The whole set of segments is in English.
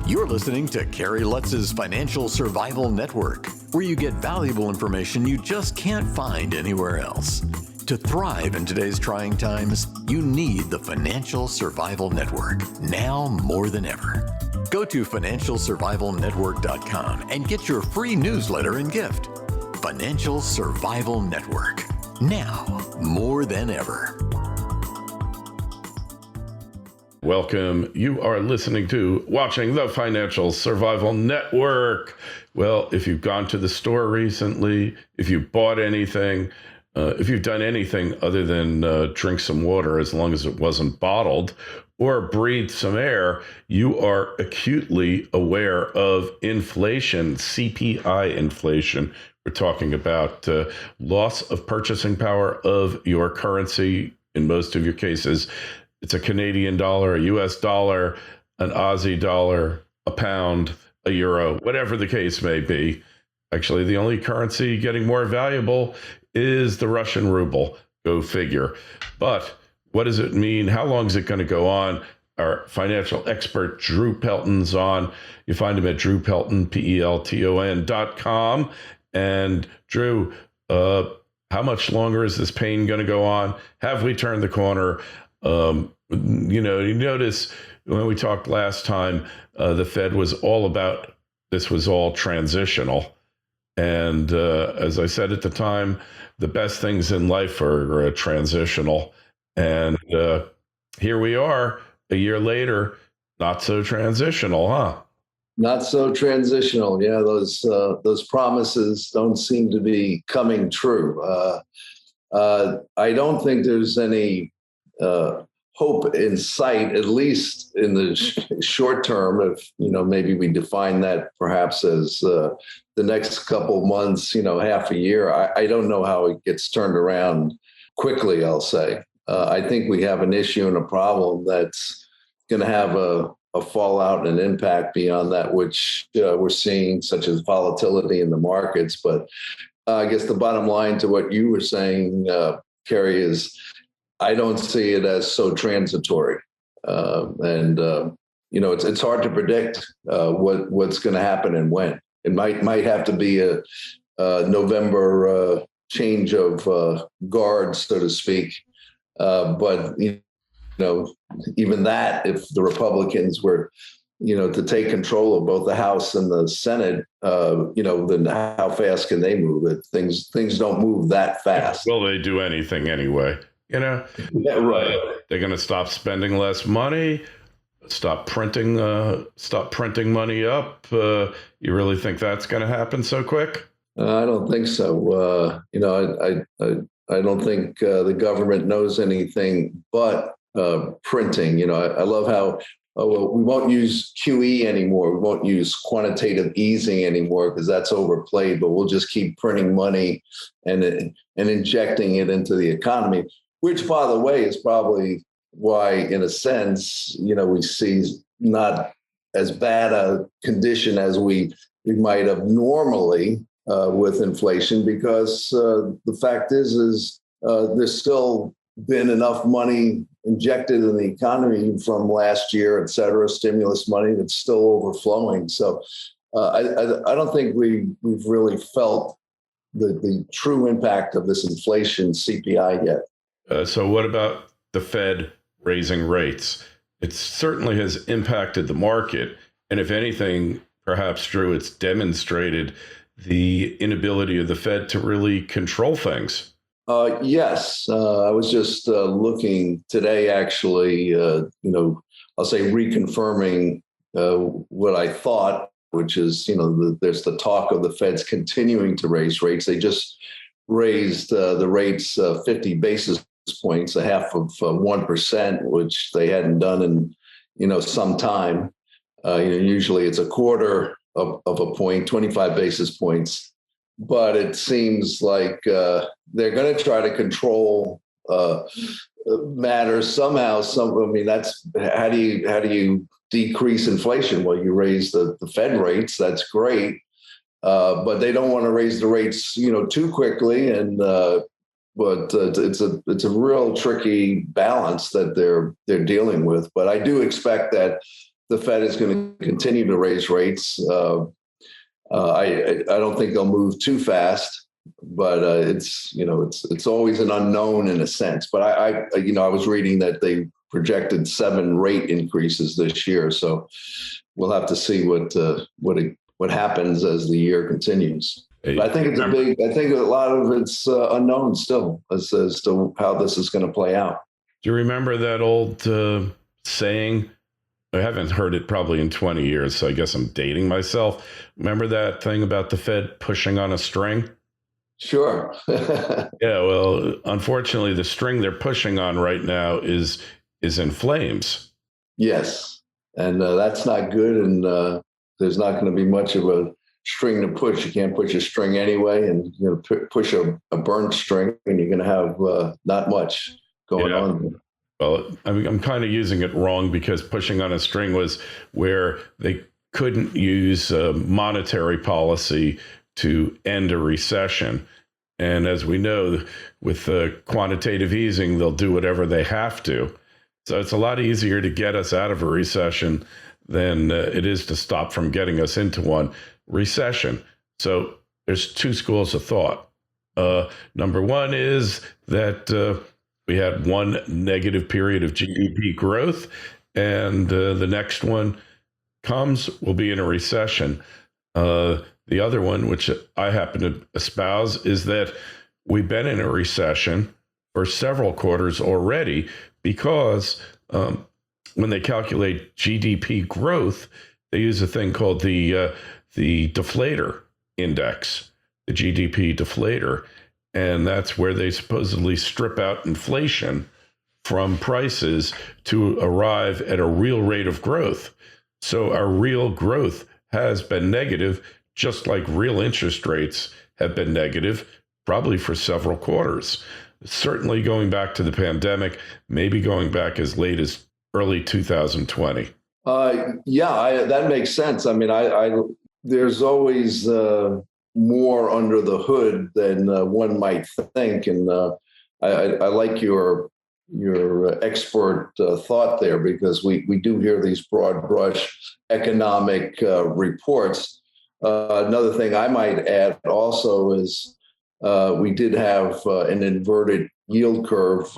You're listening to Kerry Lutz's Financial Survival Network, where you get valuable information you just can't find anywhere else. To thrive in today's trying times, you need the Financial Survival Network, now more than ever. Go to financialsurvivalnetwork.com and get your free newsletter and gift. Financial Survival Network, now more than ever. Welcome. You are listening to, watching the Financial Survival Network. Well, if you've gone to the store recently, if you bought anything, if you've done anything other than drink some water, as long as it wasn't bottled, or breathe some air, you are acutely aware of inflation, CPI inflation. We're talking about loss of purchasing power of your currency in most of your cases. It's a Canadian dollar, a US dollar, an Aussie dollar, a pound, a euro, whatever the case may be. Actually, the only currency getting more valuable is the Russian ruble. Go figure. But what does it mean? How long is it going to go on? Our financial expert, Drew Pelton's on. You find him at drewpelton, PELTON.com. And Drew, how much longer is this pain going to go on? Have we turned the corner? You notice when we talked last time, the Fed was all about this was all transitional. And as I said at the time, the best things in life are transitional. And here we are a year later, not so transitional, huh? Not so transitional. Yeah, those promises don't seem to be coming true. I don't think there's any hope in sight, at least in the short term. If maybe we define that perhaps as the next couple months, half a year. I don't know how it gets turned around quickly. I'll say I think we have an issue and a problem that's going to have a fallout and an impact beyond that which we're seeing, such as volatility in the markets. But I guess the bottom line to what you were saying, Kerry, is I don't see it as so transitory. It's hard to predict what's going to happen and when. It might have to be a November change of guard, so to speak. But even that, if the Republicans were, to take control of both the House and the Senate, then how fast can they move it? Things don't move that fast. Will they do anything anyway? Yeah, right. They're going to stop spending less money, stop printing money up. You really think that's going to happen so quick? I don't think so. I don't think the government knows anything but printing. I love how we won't use QE anymore. We won't use quantitative easing anymore because that's overplayed. But we'll just keep printing money and injecting it into the economy. Which, by the way, is probably why, in a sense, we see not as bad a condition as we might have normally with inflation, because the fact is there's still been enough money injected in the economy from last year, et cetera, stimulus money that's still overflowing. So I don't think we've really felt the true impact of this inflation CPI yet. So what about the Fed raising rates? It certainly has impacted the market. And if anything, perhaps, Drew, it's demonstrated the inability of the Fed to really control things. Yes. I was just looking today, actually, I'll say reconfirming what I thought, which is, there's the talk of the Fed's continuing to raise rates. They just raised the rates 50 basis points, a half of 1%, which they hadn't done in, some time. Usually it's a quarter of a point, 25 basis points. But it seems like they're going to try to control matters somehow. That's how do you decrease inflation? Well, you raise the Fed rates. That's great. But they don't want to raise the rates, too quickly. And but it's a real tricky balance that they're dealing with. But I do expect that the Fed is going to continue to raise rates. I don't think they'll move too fast, but it's always an unknown in a sense. But I was reading that they projected 7 rate increases this year, so we'll have to see what happens as the year continues. But I think I think a lot of it's unknown still as to how this is going to play out. Do you remember that old saying? I haven't heard it probably in 20 years, so I guess I'm dating myself. Remember that thing about the Fed pushing on a string? Sure. Yeah, well, unfortunately, the string they're pushing on right now is in flames. Yes, and that's not good, and there's not going to be much of a string to push. You can't push a string anyway, and push a burnt string, and you're going to have not much going on. Well, I'm kind of using it wrong because pushing on a string was where they couldn't use monetary policy to end a recession. And as we know, with quantitative easing, they'll do whatever they have to. So it's a lot easier to get us out of a recession than it is to stop from getting us into one. Recession. So there's 2 schools of thought. Number one is that we had one negative period of GDP growth, and the next one comes, we'll be in a recession. The other one, which I happen to espouse, is that we've been in a recession for several quarters already because when they calculate GDP growth, they use a thing called the deflator index, the GDP deflator. And that's where they supposedly strip out inflation from prices to arrive at a real rate of growth. So our real growth has been negative, just like real interest rates have been negative, probably for several quarters. Certainly going back to the pandemic, maybe going back as late as early 2020. That makes sense. I mean, there's always more under the hood than one might think, and I like your expert thought there, because we do hear these broad brush economic reports. Another thing I might add also is we did have an inverted yield curve,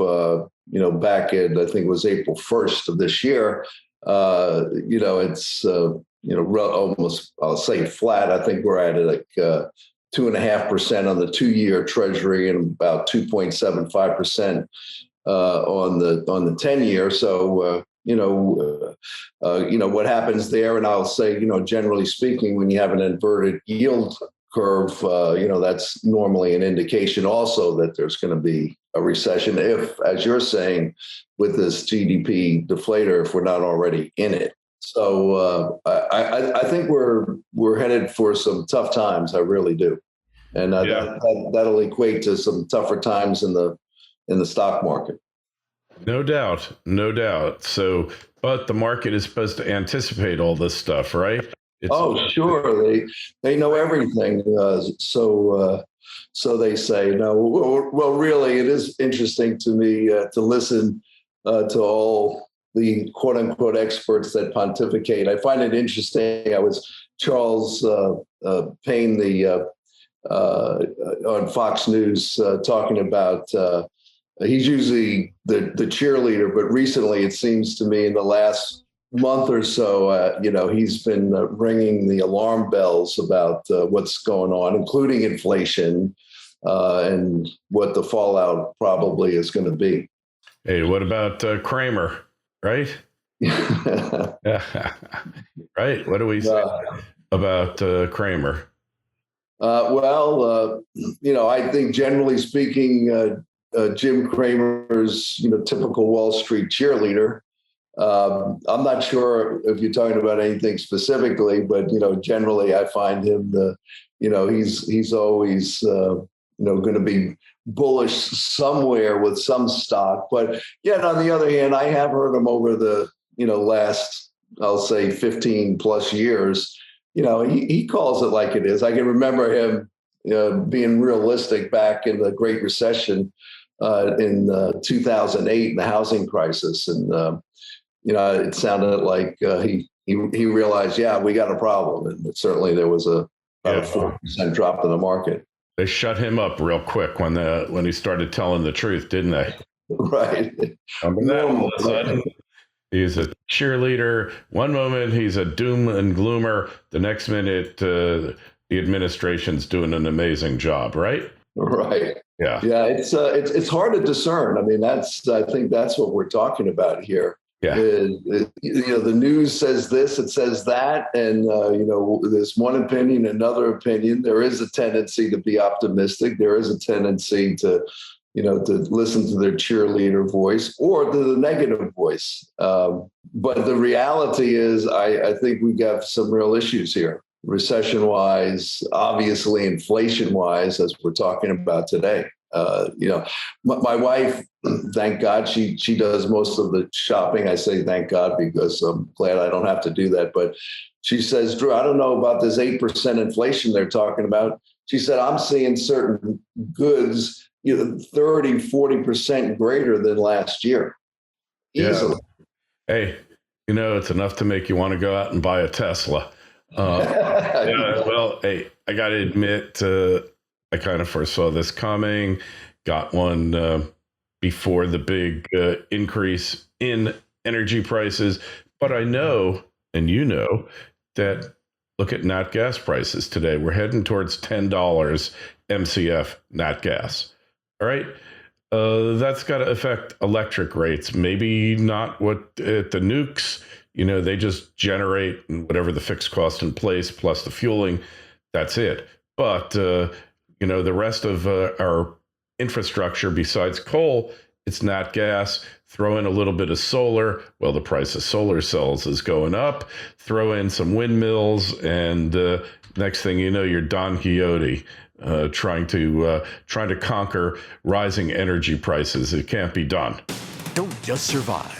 back in, I think it was April 1st of this year. It's almost, I'll say flat. I think we're at like 2.5% on the 2-year Treasury and about 2.75% on the 10-year. So what happens there? And I'll say, generally speaking, when you have an inverted yield curve, that's normally an indication also that there's going to be a recession, if, as you're saying, with this GDP deflator, if we're not already in it. So I think we're headed for some tough times. I really do, and that'll equate to some tougher times in the stock market. No doubt. So, but the market is supposed to anticipate all this stuff, right? Sure. They know everything. So they say. No. Well, really, it is interesting to me to listen to all the quote unquote experts that pontificate. I find it interesting. I was Charles Payne, on Fox News, talking about, he's usually the cheerleader, but recently it seems to me in the last month or so, he's been ringing the alarm bells about what's going on, including inflation and what the fallout probably is going to be. Hey, what about Cramer? Right? Right. What do we say about Cramer? I think generally speaking, Jim Cramer's, typical Wall Street cheerleader. I'm not sure if you're talking about anything specifically, but, generally I find him he's always, going to be bullish somewhere with some stock. But yet, on the other hand, I have heard him over the, last, I'll say 15 plus years, he calls it like it is. I can remember him being realistic back in the Great Recession in 2008, the housing crisis. And, it sounded like he he realized, yeah, we got a problem. And certainly there was about a 4% drop in the market. They shut him up real quick when he started telling the truth, didn't they? Right. Remember that? All of a sudden, he's a cheerleader. One moment he's a doom and gloomer. The next minute, the administration's doing an amazing job, right? Right. Yeah. Yeah. It's hard to discern. I mean, I think that's what we're talking about here. Yeah. The news says this, it says that, and there's one opinion, another opinion. There is a tendency to be optimistic. There is a tendency to listen to their cheerleader voice or to the negative voice. But the reality is, I think we got some real issues here, recession-wise, obviously inflation-wise, as we're talking about today. My wife, thank God, she does most of the shopping. I say thank God because I'm glad I don't have to do that. But she says, Drew, I don't know about this 8% inflation they're talking about. She said, I'm seeing certain goods 30, 40% greater than last year. Easily. Yeah. Hey, it's enough to make you want to go out and buy a Tesla. Well, hey, I got to admit, I kind of first saw this coming, got one before the big increase in energy prices. But I know, and that look at nat gas prices today. We're heading towards $10 MCF nat gas. All right. That's got to affect electric rates. Maybe not what at the nukes, they just generate whatever the fixed cost in place plus the fueling. That's it. But, the rest of our infrastructure besides coal, it's nat gas. Throw in a little bit of solar. Well, the price of solar cells is going up. Throw in some windmills, and next thing you know, you're Don Quixote trying to conquer rising energy prices. It can't be done. Don't just survive.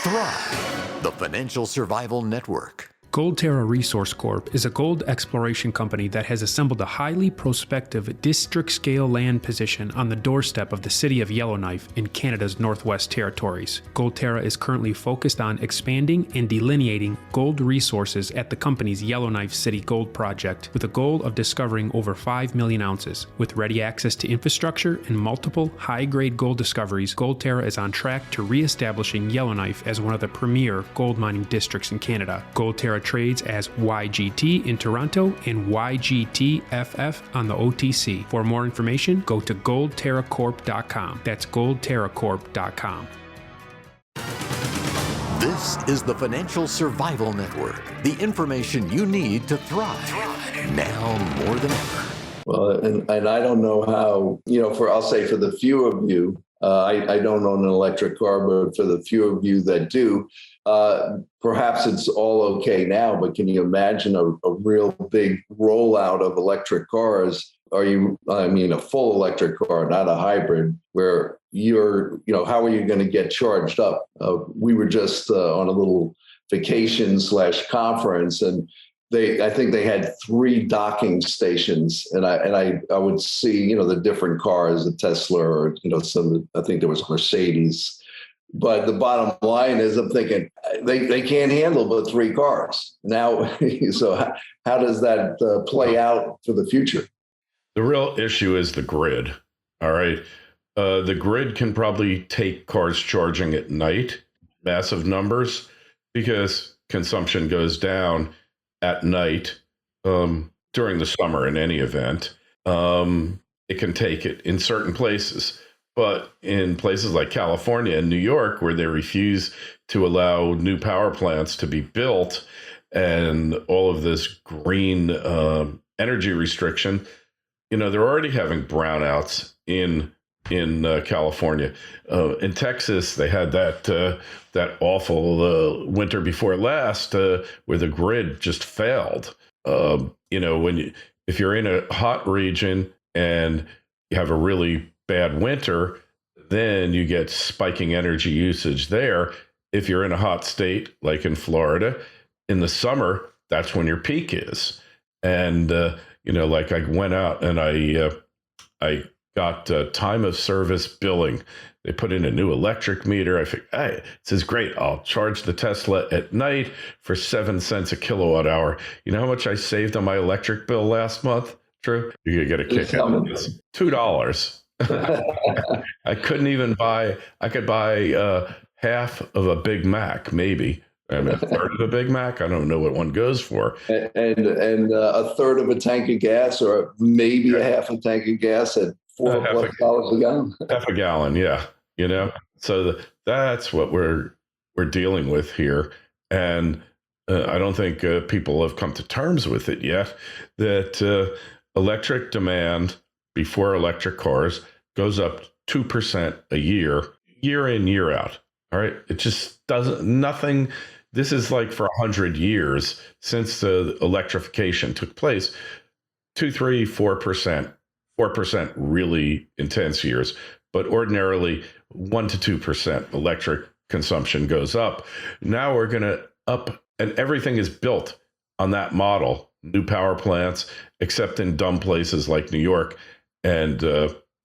Thrive. The Financial Survival Network. Goldterra Resource Corp is a gold exploration company that has assembled a highly prospective district-scale land position on the doorstep of the city of Yellowknife in Canada's Northwest Territories. Goldterra is currently focused on expanding and delineating gold resources at the company's Yellowknife City Gold Project, with a goal of discovering over 5 million ounces. With ready access to infrastructure and multiple high-grade gold discoveries, Goldterra is on track to re-establishing Yellowknife as one of the premier gold mining districts in Canada. Goldterra trades as YGT in Toronto and YGTFF on the OTC. For more information, go to goldterracorp.com. That's goldterracorp.com. This is the Financial Survival Network. The information you need to thrive now more than ever. Well, and I don't know how, I'll say for the few of you, I don't own an electric car, but for the few of you that do, perhaps it's all okay now, but can you imagine a real big rollout of electric cars? A full electric car, not a hybrid, where how are you going to get charged up? We were just on a little vacation / conference, and I think they had 3 docking stations, and I would see, the different cars, a Tesla or, I think there was Mercedes. But the bottom line is, I'm thinking they can't handle but 3 cars now. So how does that play out for the future? The real issue is the grid. All right. The grid can probably take cars charging at night, massive numbers, because consumption goes down at night during the summer in any event. It can take it in certain places. But in places like California and New York, where they refuse to allow new power plants to be built and all of this green energy restriction, they're already having brownouts in California. In Texas, they had that awful winter before last where the grid just failed. If you're in a hot region and you have a really bad winter, then you get spiking energy usage there. If you're in a hot state like in Florida, in the summer, that's when your peak is. And like I went out and I got time of service billing They put in a new electric meter. I think, hey, this is great. I'll charge the Tesla at night for 7 cents a kilowatt hour. You know how much I saved on my electric bill last month, Drew? You could get a kick out of this. $2. I couldn't even buy, I could buy half of a Big Mac, maybe. I mean, a third of a Big Mac. I don't know what one goes for. And a third of a tank of gas, or maybe a half a tank of gas at $4+ a gallon. Half a gallon, yeah. You know, so that's what we're dealing with here, and I don't think people have come to terms with it yet. That electric demand before electric cars goes up 2% a year, year in, year out. All right, it just doesn't. Nothing. This is like for 100 years since the electrification took place. 2, 3, 4%, 4% really intense years, but ordinarily 1 to 2% electric consumption goes up. Now we're going to up, and everything is built on that model. New power plants, except in dumb places like New York and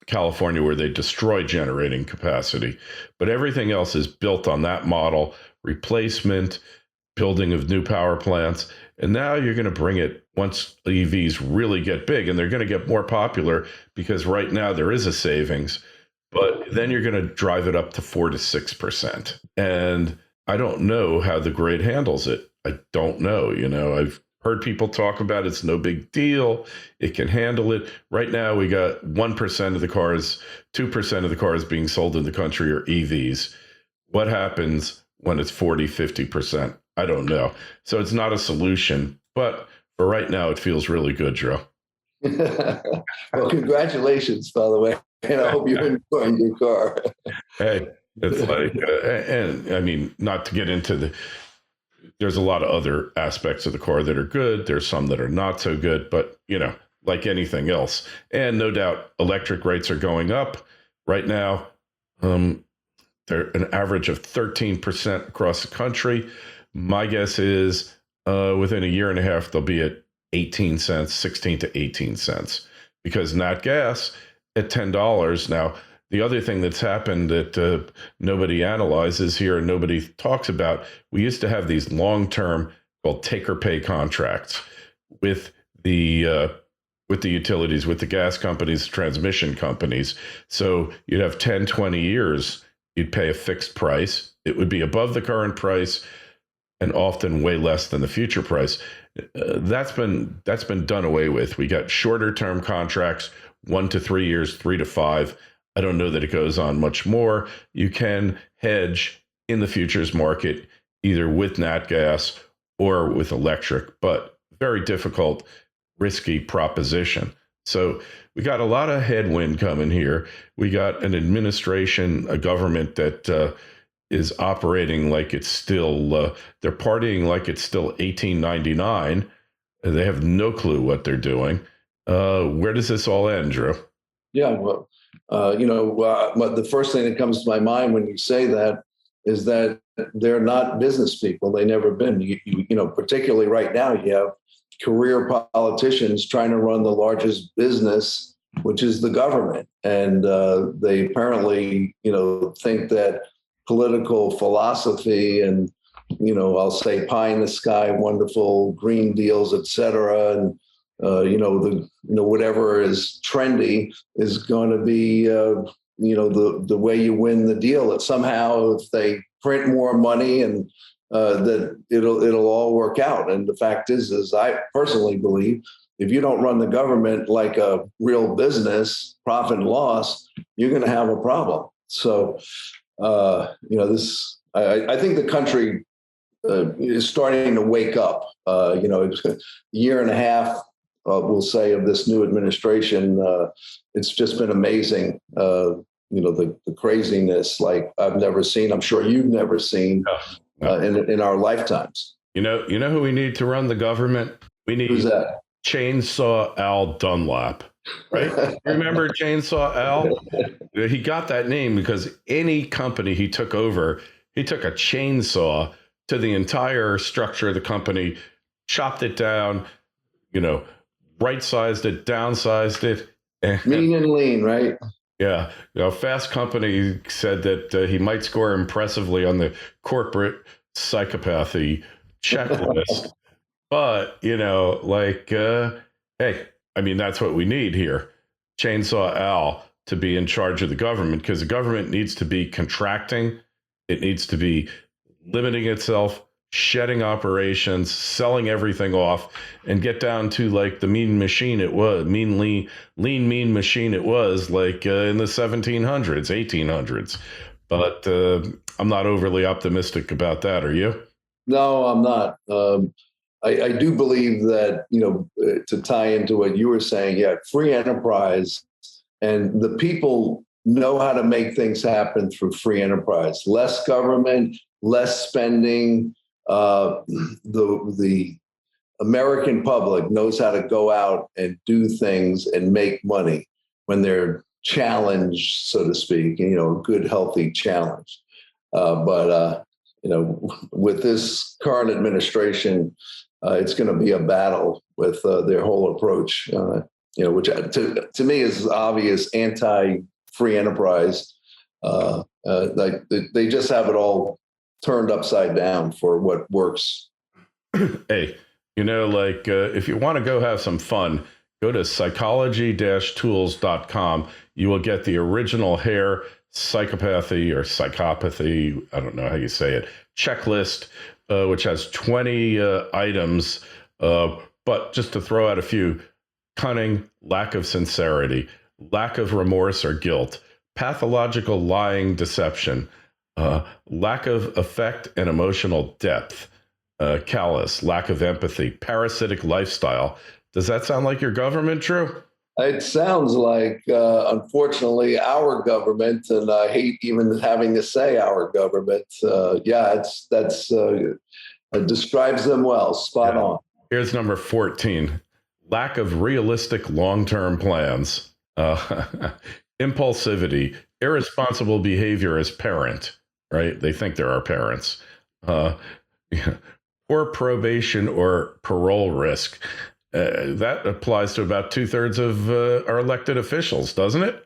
California, where they destroy generating capacity. But everything else is built on that model. Replacement, building of new power plants. And now you're going to bring it once EVs really get big, and they're going to get more popular because right now there is a savings, but then you're going to drive it up to 4 to 6%. And I don't know how the grid handles it. I don't know. You know, I've heard people talk about it's no big deal. It can handle it. Right now, we got 1% of the cars, 2% of the cars being sold in the country are EVs. What happens when it's 40, 50%? I don't know. So it's not a solution, but for right now, it feels really good, Drew. Well, congratulations, by the way. And I hope you're enjoying your car. Hey, it's like, and I mean, not to get into there's a lot of other aspects of the car that are good. There's some that are not so good, but you know, like anything else. And no doubt electric rates are going up right now. They're an average of 13% across the country. My guess is within a year and a half, they'll be at 18 cents, 16 to 18 cents, because nat gas at $10. Now, the other thing that's happened that nobody analyzes here and nobody talks about, we used to have these long-term called take-or-pay contracts with the utilities, with the gas companies, transmission companies. So you'd have 10, 20 years, you'd pay a fixed price. It would be above the current price and often way less than the future price. That's been done away with. We got shorter term contracts, 1 to 3 years, 3 to 5. I don't know that it goes on much more. You can hedge in the futures market, either with nat gas or with electric, but very difficult, risky proposition. So we got a lot of headwind coming here. We got an administration, a government that is operating like it's still, they're partying like it's still 1899. They have no clue what they're doing. Where does this all end, Drew? Yeah, well, the first thing that comes to my mind when you say that is that they're not business people. They never been. You know, particularly right now, you have career politicians trying to run the largest business, which is the government, and they apparently, think that political philosophy and, I'll say pie in the sky, wonderful green deals, et cetera, and whatever is trendy is going to be, the way you win the deal. That somehow if they print more money and that it'll all work out. And the fact is I personally believe if you don't run the government like a real business, profit and loss, you're going to have a problem. So, I think the country is starting to wake up. It's a year and a half, we'll say, of this new administration. It's just been amazing. The craziness like I've never seen. I'm sure you've never seen in our lifetimes. You know who we need to run the government? We need Who's that? Chainsaw Al Dunlap. Right? Remember Chainsaw Al? He got that name because any company he took over, he took a chainsaw to the entire structure of the company, chopped it down, right-sized it, downsized it. Mean and lean, right? Yeah. Fast Company said that he might score impressively on the corporate psychopathy checklist. But, hey, I mean, that's what we need here. Chainsaw Al to be in charge of the government, because the government needs to be contracting. It needs to be limiting itself, shedding operations, selling everything off, and get down to like the mean machine it was, mean machine it was like in the 1700s, 1800s. But I'm not overly optimistic about that. Are you? No, I'm not. I do believe that, to tie into what you were saying, free enterprise, and the people know how to make things happen through free enterprise. Less government, less spending. The American public knows how to go out and do things and make money when they're challenged, so to speak, a good, healthy challenge. But with this current administration, it's going to be a battle with their whole approach, which to me is obvious anti-free enterprise. Like they just have it all turned upside down for what works. Hey, if you want to go have some fun, go to psychology-tools.com. You will get the original hair psychopathy, I don't know how you say it, checklist, which has 20 items. But just to throw out a few: cunning, lack of sincerity, lack of remorse or guilt, pathological lying, deception, lack of affect and emotional depth, callous, lack of empathy, parasitic lifestyle. Does that sound like your government, Drew? It sounds like, unfortunately, our government, and I hate even having to say our government. It describes them well. Spot on. Here's number 14: lack of realistic long-term plans, impulsivity, irresponsible behavior as parent. Right? They think they're our parents. Poor probation or parole risk. That applies to about 2/3 of our elected officials, doesn't it?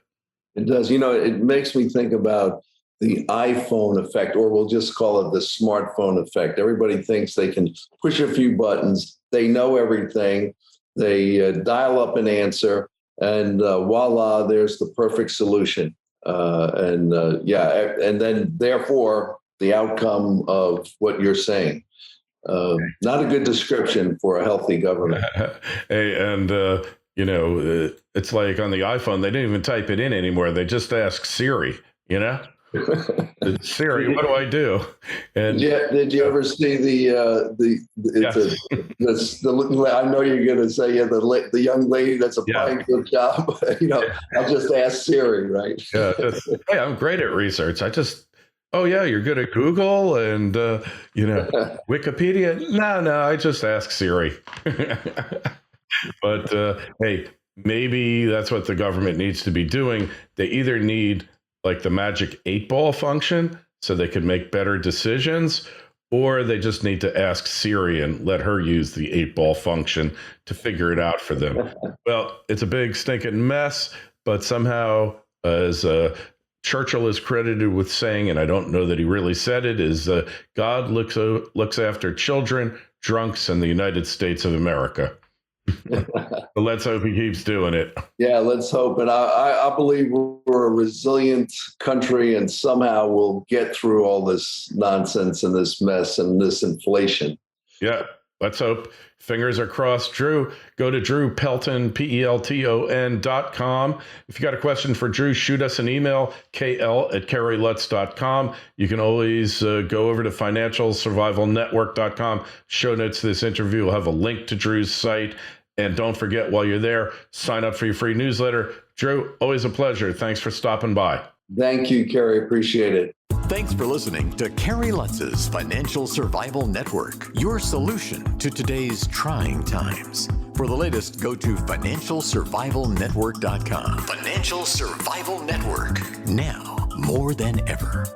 It does. It makes me think about the iPhone effect, or we'll just call it the smartphone effect. Everybody thinks they can push a few buttons. They know everything. They dial up an answer, and voila, there's the perfect solution. And then therefore the outcome of what you're saying. Not a good description for a healthy government. Hey, and it's like on the iPhone, they didn't even type it in anymore. They just ask Siri, Siri, what do I do? And did you ever see I know you're going to say the young lady that's applying for a job. I'll just ask Siri, right? Hey, I'm great at research. Oh yeah, you're good at Google and Wikipedia. No, I just ask Siri. But hey, maybe that's what the government needs to be doing. They either need like the magic 8-ball function so they can make better decisions, or they just need to ask Siri and let her use the 8-ball function to figure it out for them. Well, it's a big stinking mess, but somehow, as Churchill is credited with saying, and I don't know that he really said it, is God looks after children, drunks, and the United States of America. But let's hope he keeps doing it. Yeah, let's hope. And I believe we're a resilient country, and somehow we'll get through all this nonsense and this mess and this inflation. Yeah, let's hope. Fingers are crossed. Drew, go to Drew Pelton, PELTON.com. If you got a question for Drew, shoot us an email, KL@KerryLutz.com. You can always go over to financialsurvivalnetwork.com. Show notes to this interview will have a link to Drew's site. And don't forget, while you're there, sign up for your free newsletter. Drew, always a pleasure. Thanks for stopping by. Thank you, Kerry. Appreciate it. Thanks for listening to Kerry Lutz's Financial Survival Network, your solution to today's trying times. For the latest, go to financialsurvivalnetwork.com. Financial Survival Network, now more than ever.